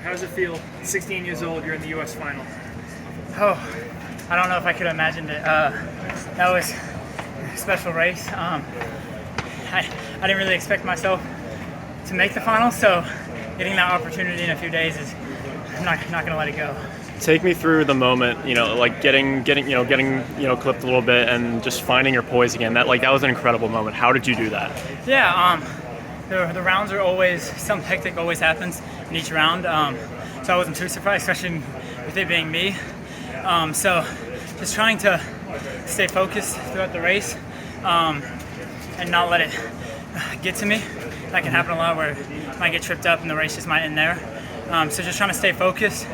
How does it feel? 16 years old, you're in the U.S. final. Oh, I don't know if I could have imagined it. That was a special race. I didn't really expect myself to make the final, so getting that opportunity in a few days is, I'm not going to let it go. Take me through the moment, like getting clipped a little bit and just finding your poise again. That was an incredible moment. How did you do that? Yeah, the rounds are always, some hectic always happens in each round. So I wasn't too surprised, especially with it being me. So just trying to stay focused throughout the race and not let it get to me. That can happen a lot where I might get tripped up and the race just might end there. So just trying to stay focused,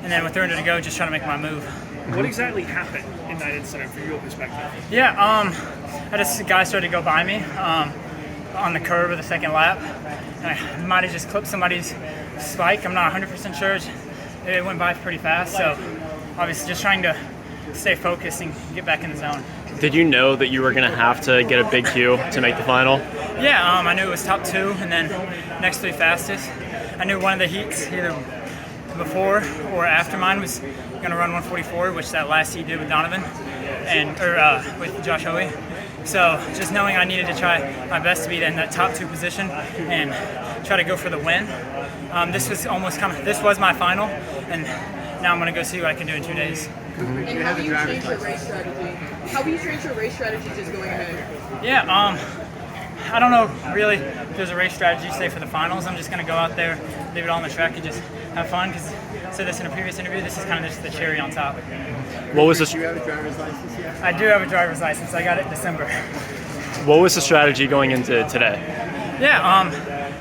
and then with 300 to go, just trying to make my move. What exactly happened in that incident from your perspective? Yeah, a guy started to go by me on the curve of the second lap. And I might have just clipped somebody's spike. I'm not 100% sure. It went by pretty fast, so obviously just trying to stay focused and get back in the zone. Did you know that you were going to have to get a big Q to make the final? Yeah, I knew it was top 2 and then next 3 fastest. I knew one of the heats, either before or after mine, was going to run 144, which that last heat did with Donovan or with Josh Hoey. So just knowing I needed to try my best to be in that top 2 position and try to go for the win. This was this was my final, and now I'm going to go see what I can do in 2 days. And how will you change your race strategy? How will you change your race strategy just going ahead? Yeah, I don't know really if there's a race strategy, say, for the finals. I'm just going to go out there, leave it all on the track, and just have fun. Because I said this in a previous interview, this is kind of just the cherry on top. What was this? Do you have a driver's license yet? I do have a driver's license. I got it in December. What was the strategy going into today? Yeah,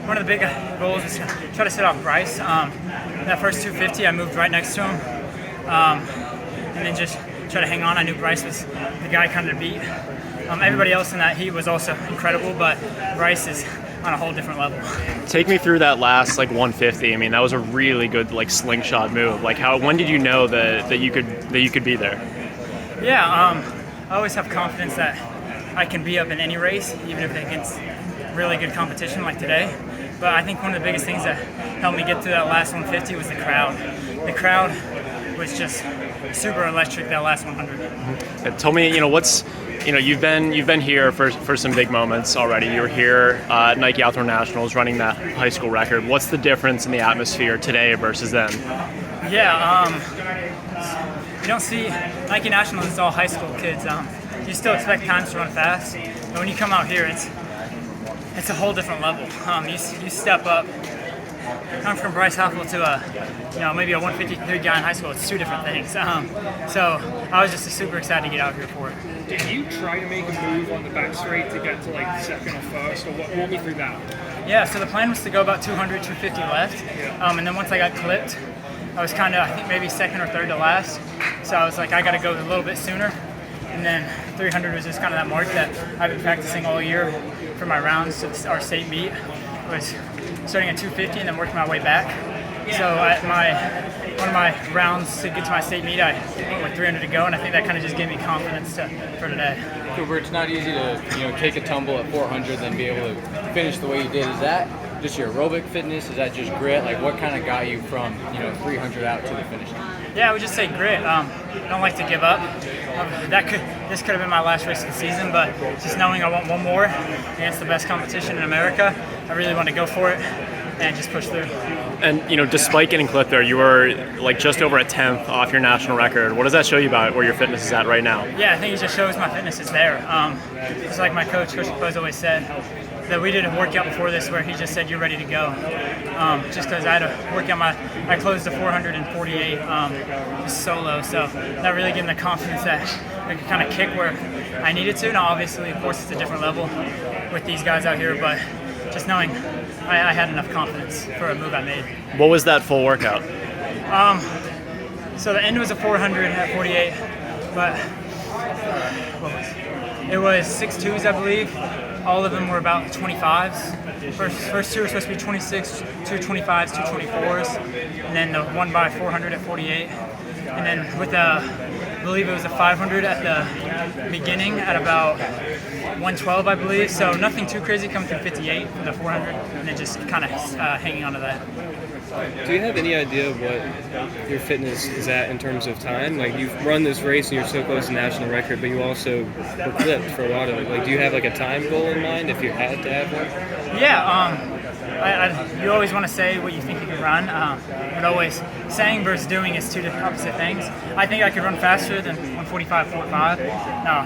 one of the big goals was to try to set off Bryce. That first 250, I moved right next to him, and then just try to hang on. I knew Bryce was the guy kind of to beat. Everybody else in that heat was also incredible, but Bryce is on a whole different level. Take me through that last 150. I mean, that was a really good slingshot move. When did you know that you could be there? Yeah, I always have confidence that I can be up in any race, even if it's against really good competition like today. But I think one of the biggest things that helped me get through that last 150 was the crowd. The crowd was just super electric that last 100. Tell me, you've been here for some big moments already. You were here at Nike Outdoor Nationals running that high school record. What's the difference in the atmosphere today versus then? Yeah, you don't see Nike Nationals, it's all high school kids. You still expect times to run fast, but when you come out here, it's a whole different level. You step up. Coming from Bryce Hoffel to maybe a 153 guy in high school, it's 2 different things. So I was just super excited to get out here for it. Did you try to make a move on the back straight to get to second or first, or walk me through that? Yeah, so the plan was to go about 200, 250 left, and then once I got clipped, I was I think maybe second or third to last. So I was like, I got to go a little bit sooner. And then 300 was just kind of that mark that I've been practicing all year for my rounds to our state meet. Was starting at 250 and then working my way back. So at one of my rounds to get to my state meet, I went with 300 to go, and I think that kind of just gave me confidence for today. Cooper, it's not easy to take a tumble at 400 then be able to finish the way you did. Is that just your aerobic fitness? Is that just grit? What kind of got you from 300 out to the finish line? Yeah, I would just say grit. I don't like to give up. This could have been my last race of the season, but just knowing I want one more against the best competition in America, I really want to go for it and just push through. And despite getting clipped there, you were just over a 10th off your national record. What does that show you about where your fitness is at right now? Yeah, I think it just shows my fitness is there. It's like my coach Capozzo always said, that we did a workout before this where he just said you're ready to go. Just because I had to work out I closed to 448 just solo, so that really gave me the confidence that I could kind of kick where I needed to. Now obviously, of course, it's a different level with these guys out here, but just knowing I had enough confidence for a move I made. What was that full workout? So the end was a 400 at 48, but it was 6.2s, I believe. All of them were about 25s. First 2 were supposed to be 26, 2 25s, 2 24s, and then the 1x400 at 48. And then with I believe it was a 500 at the beginning at about 112, I believe. So nothing too crazy coming through 58 for the 400, and then just kind of hanging on to that. Do you have any idea what your fitness is at in terms of time? Like, you've run this race and you're so close to national record, but you also were clipped for a lot of it. Like, do you have like a time goal in mind if you had to have one? Yeah, you always want to say what you think you can run, but always saying versus doing is two opposite things. I think I could run faster than 1:45.45. No,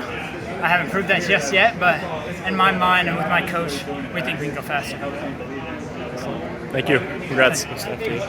I haven't proved that just yet, but in my mind and with my coach, we think we can go faster. Thank you. Congrats. Stuff, dude.